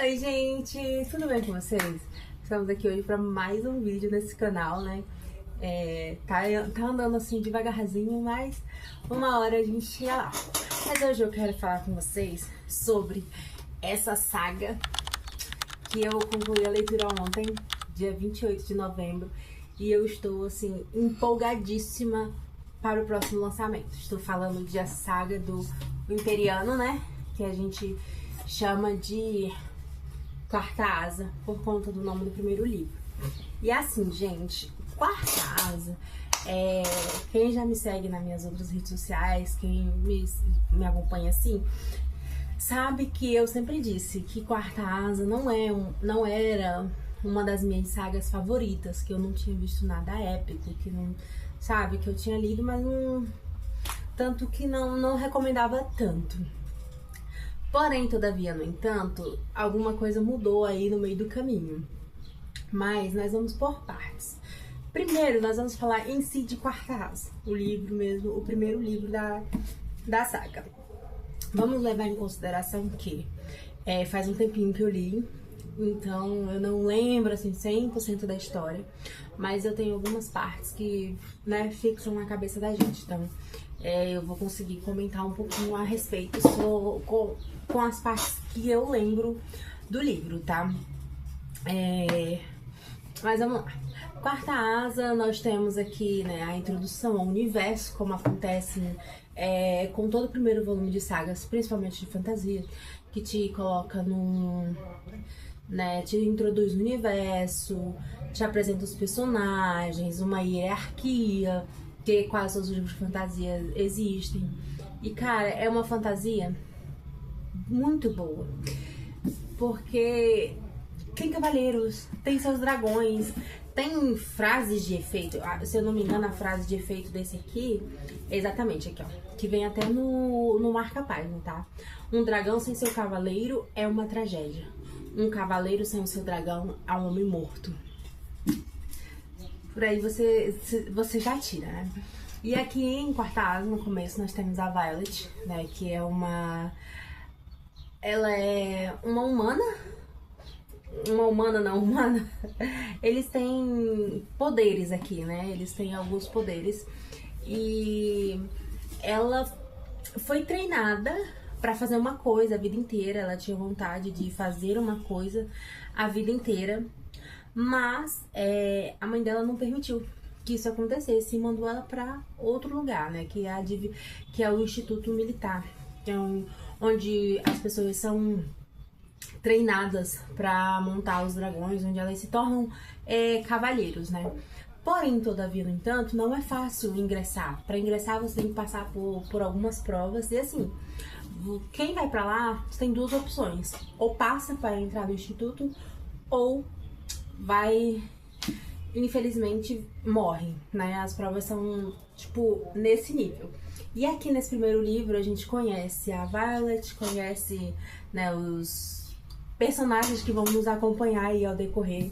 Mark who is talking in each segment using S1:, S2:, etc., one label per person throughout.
S1: Oi, gente! Tudo bem com vocês? Estamos aqui hoje para mais um vídeo nesse canal, né? Tá andando assim devagarzinho, mas uma hora a gente chega lá. Mas hoje eu quero falar com vocês sobre essa saga que eu concluí a leitura ontem, dia 28 de novembro, e eu estou assim empolgadíssima para o próximo lançamento. Estou falando de a saga do Imperiano, né? Que a gente chama de Quarta Asa, por conta do nome do primeiro livro. E assim, gente, Quarta Asa, quem já me segue nas minhas outras redes sociais, quem me acompanha assim, sabe que eu sempre disse que Quarta Asa não era uma das minhas sagas favoritas, que eu não tinha visto nada épico, que não, sabe, que eu tinha lido, mas não, tanto que não recomendava tanto. Porém, todavia, no entanto, alguma coisa mudou aí no meio do caminho. Mas nós vamos por partes. Primeiro, nós vamos falar em si de Quarta Asa, o livro mesmo, o primeiro livro da saga. Vamos levar em consideração que faz um tempinho que eu li, então eu não lembro assim 100% da história, mas eu tenho algumas partes que, né, fixam na cabeça da gente. Então, eu vou conseguir comentar um pouquinho a respeito com as partes que eu lembro do livro, tá? Mas vamos lá. Quarta Asa, nós temos aqui, né, a introdução ao universo, como acontece com todo o primeiro volume de sagas, principalmente de fantasia, que te coloca te introduz no universo, te apresenta os personagens, uma hierarquia, que quase todos os livros de fantasia existem. E, cara, é uma fantasia muito boa, porque tem cavaleiros, tem seus dragões, tem frases de efeito. Se eu não me engano, a frase de efeito desse aqui é exatamente aqui, ó, que vem até no marca-página, tá? Um dragão sem seu cavaleiro é uma tragédia. Um cavaleiro sem o seu dragão é um homem morto. Por aí você já tira, né? E aqui em Quarta Asa, no começo, nós temos a Violet, né? Que é ela é uma humana. Uma humana não humana. Eles têm poderes aqui, né? Eles têm alguns poderes. E ela foi treinada pra fazer uma coisa a vida inteira. Ela tinha vontade de fazer uma coisa a vida inteira. Mas a mãe dela não permitiu que isso acontecesse e mandou ela pra outro lugar, né? Que é o Instituto Militar, que é onde as pessoas são treinadas pra montar os dragões, onde elas se tornam cavalheiros, né? Porém, todavia, no entanto, não é fácil ingressar. Para ingressar, você tem que passar por algumas provas. E assim, quem vai pra lá tem duas opções: ou passa para entrar no instituto, ou vai, infelizmente, morre, né? As provas são, tipo, nesse nível. E aqui nesse primeiro livro a gente conhece a Violet, conhece, né, os personagens que vão nos acompanhar aí ao decorrer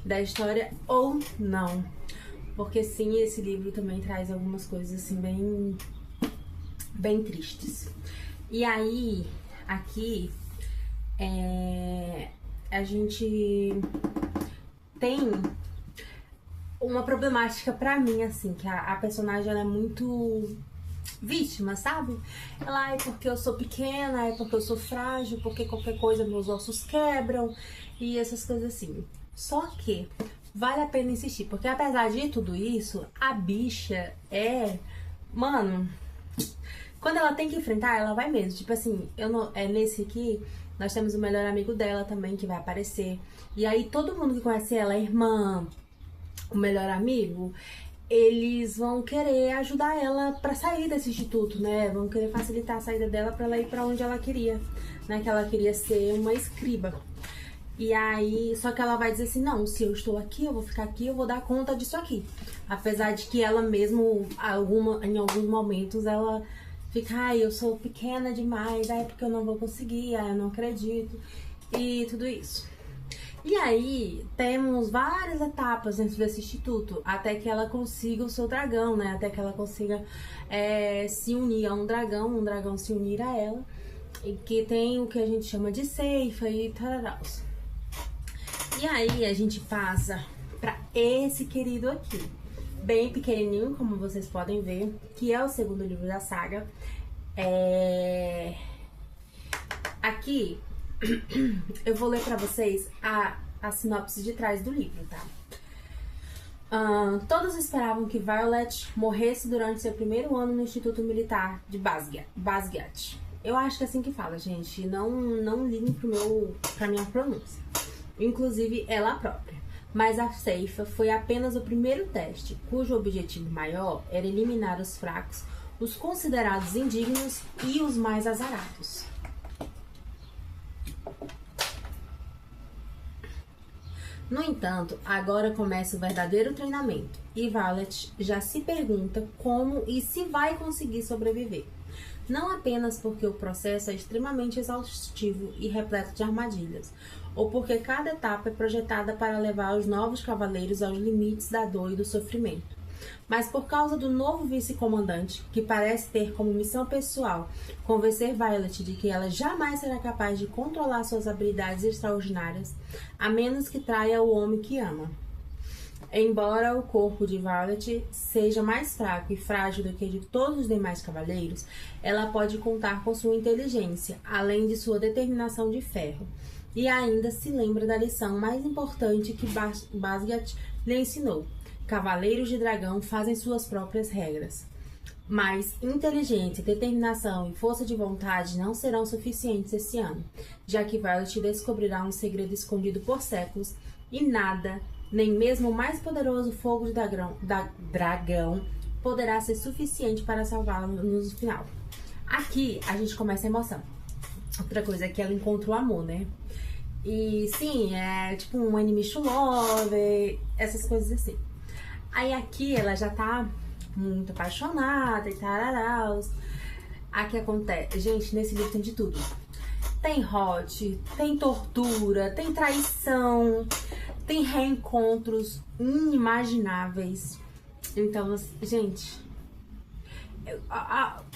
S1: da história, ou não. Porque sim, esse livro também traz algumas coisas assim bem tristes. E aí, aqui, a gente tem uma problemática pra mim, assim, que a personagem ela é muito vítima, sabe? Ela é porque eu sou pequena, é porque eu sou frágil, porque qualquer coisa meus ossos quebram e essas coisas assim. Só que vale a pena insistir, porque apesar de tudo isso, a bicha mano, quando ela tem que enfrentar, ela vai mesmo. Tipo assim, nesse aqui, nós temos o melhor amigo dela também que vai aparecer. E aí todo mundo que conhece ela, a irmã, o melhor amigo, eles vão querer ajudar ela pra sair desse instituto, né? Vão querer facilitar a saída dela pra ela ir pra onde ela queria, né? Que ela queria ser uma escriba. E aí, só que ela vai dizer assim, não, se eu estou aqui, eu vou ficar aqui, eu vou dar conta disso aqui. Apesar de que ela mesmo, em alguns momentos, ela fica, eu sou pequena demais, porque eu não vou conseguir, eu não acredito, e tudo isso. E aí, temos várias etapas dentro desse instituto, até que ela consiga o seu dragão, né? Até que ela consiga se unir a um dragão se unir a ela. que tem o que a gente chama de ceifa e tararaus. E aí a gente passa pra esse querido aqui, bem pequenininho, como vocês podem ver, que é o segundo livro da saga. Aqui eu vou ler pra vocês a sinopse de trás do livro, tá? Todos esperavam que Violet morresse durante seu primeiro ano no Instituto Militar de Basgiat. Eu acho que é assim que fala, gente. Não liguem pra minha pronúncia. Inclusive ela própria. Mas a ceifa foi apenas o primeiro teste, cujo objetivo maior era eliminar os fracos, os considerados indignos e os mais azarados. No entanto, agora começa o verdadeiro treinamento e Violet já se pergunta como e se vai conseguir sobreviver. Não apenas porque o processo é extremamente exaustivo e repleto de armadilhas, ou porque cada etapa é projetada para levar os novos cavaleiros aos limites da dor e do sofrimento, mas por causa do novo vice-comandante, que parece ter como missão pessoal convencer Violet de que ela jamais será capaz de controlar suas habilidades extraordinárias, a menos que traia o homem que ama. Embora o corpo de Violet seja mais fraco e frágil do que de todos os demais cavaleiros, ela pode contar com sua inteligência, além de sua determinação de ferro, e ainda se lembra da lição mais importante que Basgiat lhe ensinou. Cavaleiros de dragão fazem suas próprias regras. Mas inteligência, determinação e força de vontade não serão suficientes esse ano, já que Violet descobrirá um segredo escondido por séculos e nada, nem mesmo o mais poderoso fogo de dragão poderá ser suficiente para salvá-la no final. Aqui a gente começa a emoção. Outra coisa é que ela encontra o amor, né? E sim, é tipo um enemies to love, essas coisas assim. Aí aqui ela já tá muito apaixonada e tararaus. Aqui acontece, gente, nesse livro tem de tudo. Tem hot, tem tortura, tem traição, tem reencontros inimagináveis. Então, gente,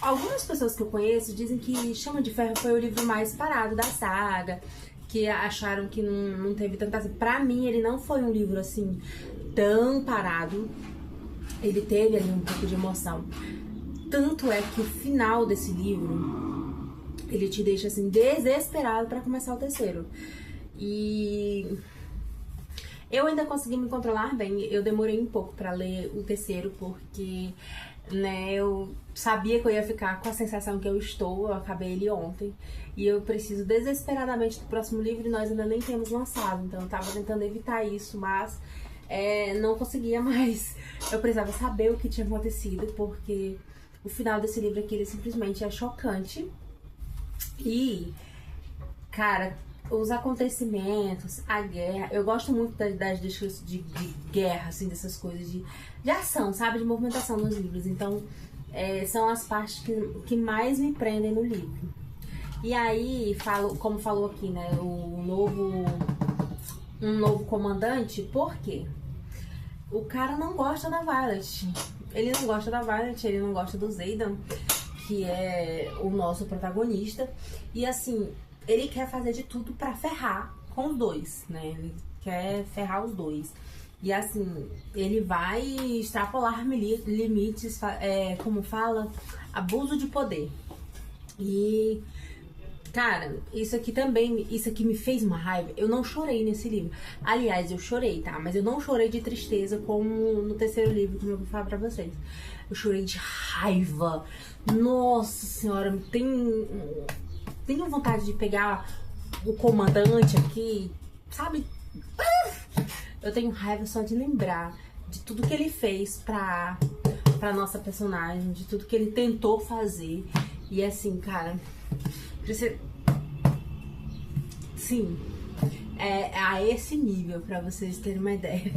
S1: algumas pessoas que eu conheço dizem que Chama de Ferro foi o livro mais parado da saga, que acharam que não teve tanta... Pra mim, ele não foi um livro, assim, tão parado. Ele teve ali um pouco de emoção. Tanto é que o final desse livro, ele te deixa, assim, desesperado pra começar o terceiro. E eu ainda consegui me controlar bem. Eu demorei um pouco pra ler o terceiro, porque, né, eu sabia que eu ia ficar com a sensação que eu estou. Eu acabei ele ontem. E eu preciso desesperadamente do próximo livro e nós ainda nem temos lançado. Então eu tava tentando evitar isso, mas não conseguia mais. Eu precisava saber o que tinha acontecido, porque o final desse livro aqui, ele simplesmente é chocante. E, cara, os acontecimentos, a guerra, eu gosto muito das descrições de guerra, assim, dessas coisas de ação, sabe? De movimentação nos livros. Então, são as partes que mais me prendem no livro. E aí, como falou aqui, né, um novo comandante, por quê? O cara não gosta da Violet. Ele não gosta da Violet, ele não gosta do Xaden, que é o nosso protagonista. E assim, ele quer fazer de tudo pra ferrar com os dois, né? Ele quer ferrar os dois. E assim, ele vai extrapolar limites, como fala, abuso de poder. E, cara, isso aqui me fez uma raiva. Eu não chorei nesse livro. Aliás, eu chorei, tá? Mas eu não chorei de tristeza como no terceiro livro, como eu vou falar pra vocês. Eu chorei de raiva. Nossa senhora, tenho vontade de pegar o comandante aqui, sabe? Eu tenho raiva só de lembrar de tudo que ele fez pra nossa personagem, de tudo que ele tentou fazer. E assim, cara, sim, é a esse nível, pra vocês terem uma ideia.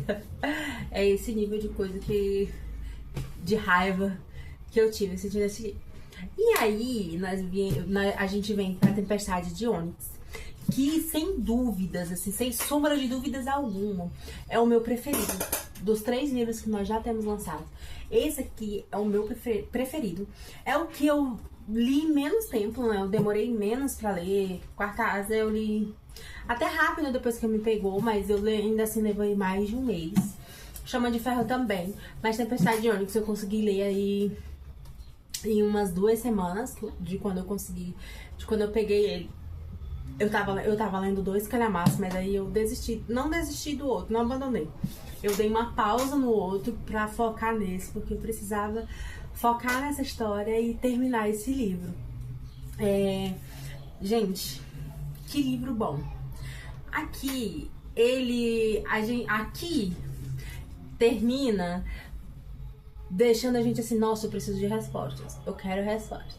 S1: É esse nível de coisa de raiva que eu tive assistindo esse livro. E aí, a gente vem pra Tempestade de Ônix, que sem dúvidas, assim, sem sombra de dúvidas alguma, é o meu preferido. Dos 3 livros que nós já temos lançados, esse aqui é o meu preferido. É o que eu li menos tempo, né? Eu demorei menos pra ler. Quarta Asa eu li até rápido depois que me pegou, mas eu ainda assim levei mais de um mês. Chama de Ferro também, mas Tempestade de Ônix eu consegui ler aí em umas 2 semanas de quando eu consegui, de quando eu peguei ele. Eu tava lendo 2 calhamaços, mas aí eu desisti, não desisti do outro, não abandonei. Eu dei uma pausa no outro pra focar nesse, porque eu precisava focar nessa história e terminar esse livro. Gente, que livro bom. Aqui, aqui termina deixando a gente assim, nossa, eu preciso de respostas. Eu quero respostas.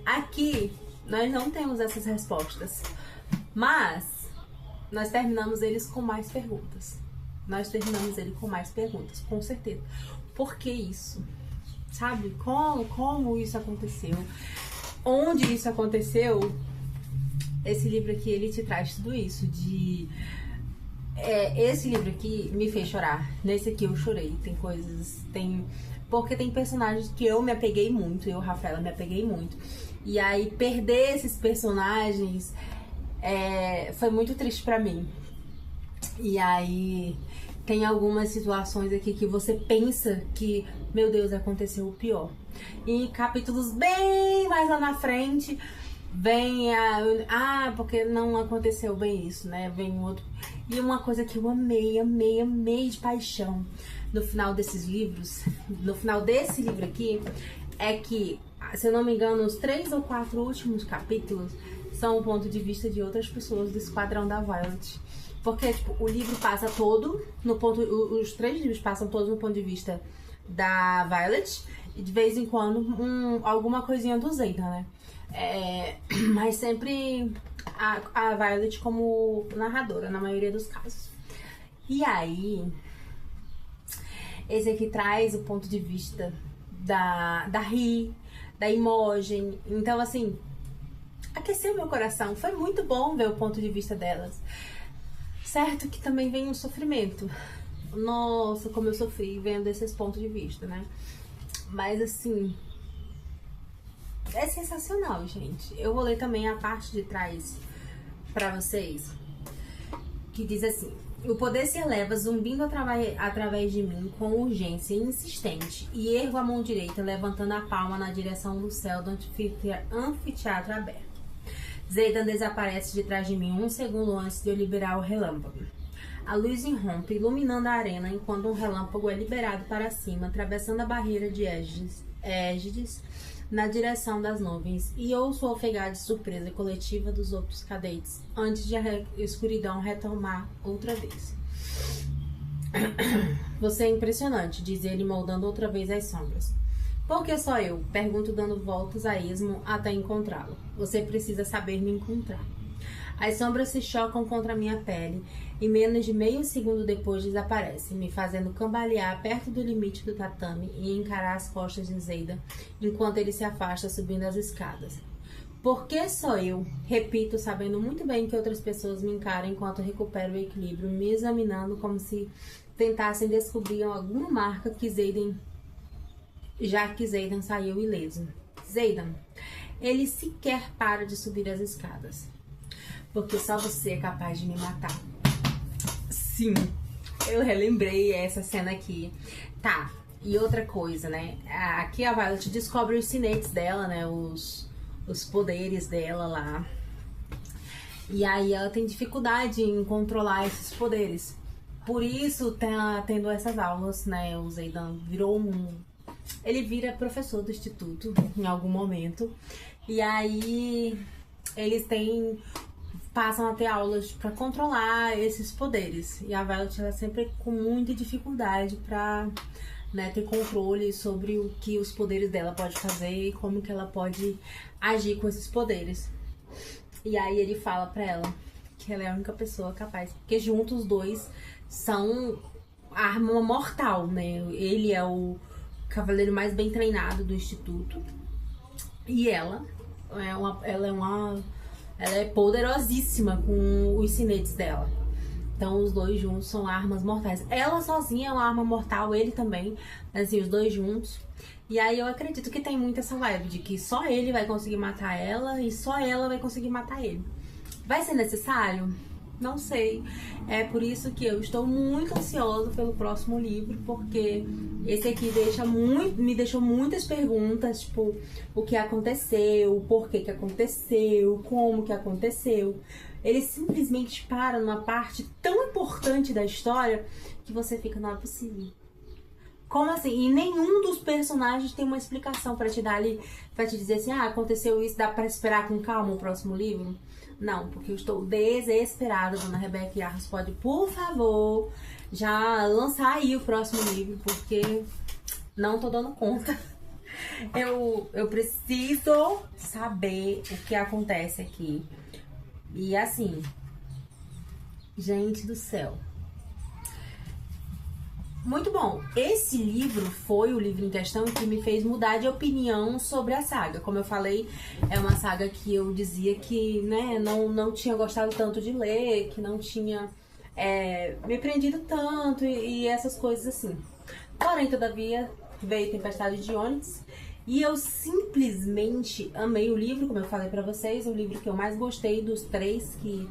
S1: Aqui, nós não temos essas respostas. Mas, nós terminamos eles com mais perguntas. Com certeza. Por que isso? Sabe? Como isso aconteceu? Onde isso aconteceu? Esse livro aqui, ele te traz tudo isso. Esse livro aqui me fez chorar. Nesse aqui eu chorei. Porque tem personagens que eu me apeguei muito. Eu, Rafaela, me apeguei muito. E aí, perder esses personagens foi muito triste pra mim. E aí, tem algumas situações aqui que você pensa que, meu Deus, aconteceu o pior. E em capítulos bem mais lá na frente, vem porque não aconteceu bem isso, né? Vem um outro. E uma coisa que eu amei de paixão no final desses livros, no final desse livro aqui, é que, se eu não me engano, os 3 ou 4 últimos capítulos são o ponto de vista de outras pessoas do Esquadrão da Violet. Porque, tipo, o livro passa todo os 3 livros passam todos no ponto de vista da Violet e de vez em quando alguma coisinha do Zayden, né? Mas sempre a Violet como narradora, na maioria dos casos. E aí, esse aqui traz o ponto de vista da Ri, da Imogen. Então, assim, aqueceu meu coração. Foi muito bom ver o ponto de vista delas. Certo que também vem um sofrimento. Nossa, como eu sofri vendo esses pontos de vista, né? Mas, assim, é sensacional, gente. Eu vou ler também a parte de trás pra vocês, que diz assim: o poder se eleva zumbindo através de mim com urgência insistente, e ergo a mão direita levantando a palma na direção do céu do anfiteatro aberto. Zayden desaparece de trás de mim 1 segundo antes de eu liberar o relâmpago. A luz irrompe, iluminando a arena, enquanto um relâmpago é liberado para cima, atravessando a barreira de Égides na direção das nuvens, e ouço o ofegar de surpresa coletiva dos outros cadetes, antes de a escuridão retomar outra vez. Você é impressionante, diz ele, moldando outra vez as sombras. Por que só eu? Pergunto, dando voltas a esmo até encontrá-lo. Você precisa saber me encontrar. As sombras se chocam contra minha pele e menos de meio segundo depois desaparecem, me fazendo cambalear perto do limite do tatame e encarar as costas de Zayden enquanto ele se afasta subindo as escadas. Por que só eu? Repito, sabendo muito bem que outras pessoas me encaram enquanto recupero o equilíbrio, me examinando como se tentassem descobrir alguma marca que Zayden, já que Zayden saiu ileso. Zayden, ele sequer para de subir as escadas. Porque só você é capaz de me matar. Sim, eu relembrei essa cena aqui. Tá, e outra coisa, né? Aqui a Violet descobre os sinetes dela, né? Os poderes dela lá. E aí ela tem dificuldade em controlar esses poderes. Por isso tá tendo essas aulas, né? O Zayden ele vira professor do instituto em algum momento. E aí eles passam a ter aulas para controlar esses poderes. E a Violet, ela sempre com muita dificuldade para, né, ter controle sobre o que os poderes dela pode fazer e como que ela pode agir com esses poderes. E aí ele fala para ela que ela é a única pessoa capaz, porque juntos os dois são arma mortal, né? Ele é o cavaleiro mais bem treinado do instituto e ela é poderosíssima com os sinetes dela. Então os dois juntos são armas mortais. Ela sozinha é uma arma mortal, ele também, assim, os dois juntos. E aí eu acredito que tem muito essa vibe de que só ele vai conseguir matar ela e só ela vai conseguir matar ele. Vai ser necessário? Não sei. É por isso que eu estou muito ansiosa pelo próximo livro, porque esse aqui me deixou muitas perguntas, tipo, o que aconteceu, o porquê que aconteceu, como que aconteceu. Ele simplesmente para numa parte tão importante da história que você fica, não é possível. Como assim? E nenhum dos personagens tem uma explicação pra te dar ali, pra te dizer assim, ah, aconteceu isso, dá pra esperar com calma o próximo livro? Não, porque eu estou desesperada, dona Rebeca Yarros. Pode, por favor, já lançar aí o próximo livro, porque não tô dando conta. Eu preciso saber o que acontece aqui. E assim, gente do céu. Muito bom. Esse livro foi o livro em questão que me fez mudar de opinião sobre a saga. Como eu falei, é uma saga que eu dizia que, né, não tinha gostado tanto de ler, que não tinha me prendido tanto e essas coisas assim. Porém, todavia, veio Tempestade de Ônix e eu simplesmente amei o livro, como eu falei pra vocês, o livro que eu mais gostei dos 3 que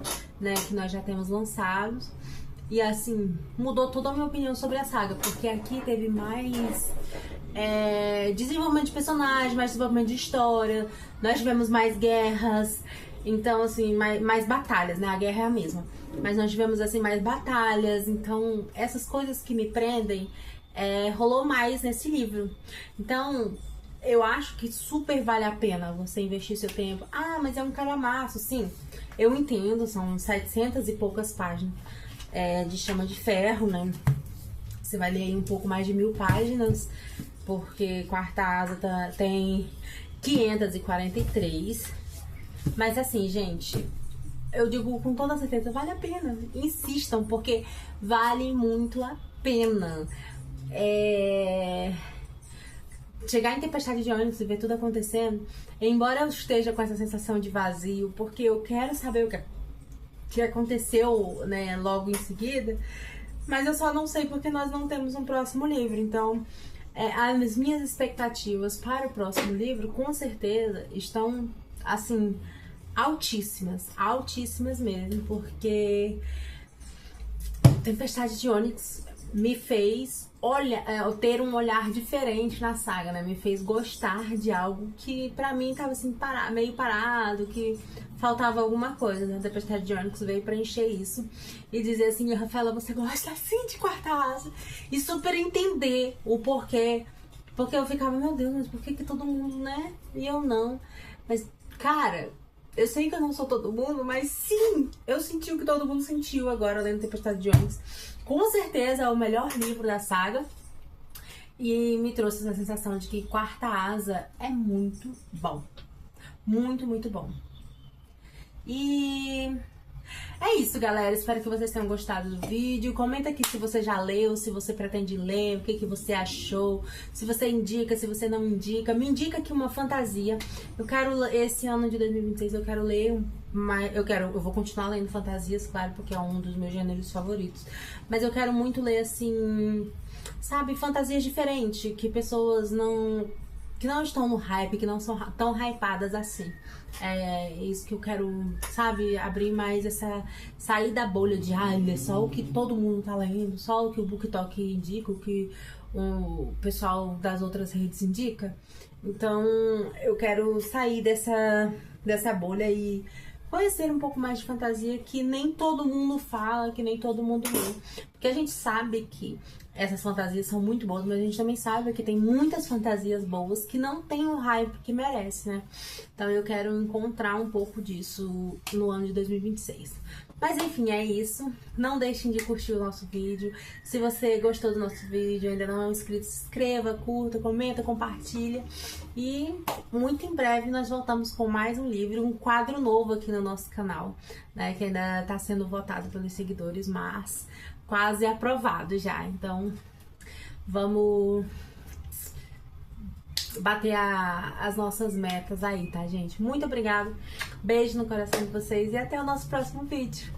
S1: nós já temos lançados. E assim, mudou toda a minha opinião sobre a saga, porque aqui teve mais desenvolvimento de personagem, mais desenvolvimento de história, nós tivemos mais guerras, então assim, mais batalhas, né? A guerra é a mesma, mas nós tivemos assim mais batalhas, então essas coisas que me prendem rolou mais nesse livro. Então eu acho que super vale a pena você investir seu tempo. Ah, mas é um calhamaço, sim, eu entendo, são 700 e poucas páginas de Chama de Ferro, né? Você vai ler aí um pouco mais de 1000 páginas, porque Quarta Asa tem 543. Mas assim, gente, eu digo com toda certeza, vale a pena. Insistam, porque vale muito a pena. Chegar em Tempestade de Ônix e ver tudo acontecendo, embora eu esteja com essa sensação de vazio, porque eu quero saber o que aconteceu, né, logo em seguida, mas eu só não sei porque nós não temos um próximo livro. Então, as minhas expectativas para o próximo livro, com certeza, estão, assim, altíssimas, altíssimas mesmo, porque Tempestade de Ônix me fez ter um olhar diferente na saga, né? Me fez gostar de algo que pra mim tava assim meio parado, que faltava alguma coisa, né? A Tempestade de Ônix veio preencher isso e dizer assim, Rafaela, você gosta assim de Quarta Asa? E super entender o porquê. Porque eu ficava, meu Deus, mas por que todo mundo, né? E eu não. Mas, cara, eu sei que eu não sou todo mundo, mas sim, eu senti o que todo mundo sentiu agora lendo Tempestade de Ônix. Com certeza é o melhor livro da saga. E me trouxe essa sensação de que Quarta Asa é muito bom. Muito, muito bom. E é isso, galera. Espero que vocês tenham gostado do vídeo. Comenta aqui se você já leu, se você pretende ler, o que você achou, se você indica, se você não indica. Me indica aqui uma fantasia. Eu quero, esse ano de 2026, eu quero ler eu vou continuar lendo fantasias, claro, porque é um dos meus gêneros favoritos. Mas eu quero muito ler, assim, sabe, fantasias diferentes, que pessoas que não estão no hype, que não são tão hypadas assim. É isso que eu quero, sabe, abrir mais sair da bolha de ler só o que todo mundo tá lendo, só o que o BookTok indica, o que o pessoal das outras redes indica. Então eu quero sair dessa bolha e conhecer um pouco mais de fantasia que nem todo mundo fala, que nem todo mundo lê. Porque a gente sabe que essas fantasias são muito boas, mas a gente também sabe que tem muitas fantasias boas que não tem o hype que merece, né? Então eu quero encontrar um pouco disso no ano de 2026. Mas enfim, é isso. Não deixem de curtir o nosso vídeo. Se você gostou do nosso vídeo, ainda não é inscrito, se inscreva, curta, comenta, compartilha. E muito em breve nós voltamos com mais um livro, um quadro novo aqui no nosso canal, né? Que ainda está sendo votado pelos seguidores, mas quase aprovado já. Então vamos bater as nossas metas aí, tá, gente? Muito obrigada. Beijo no coração de vocês e até o nosso próximo vídeo.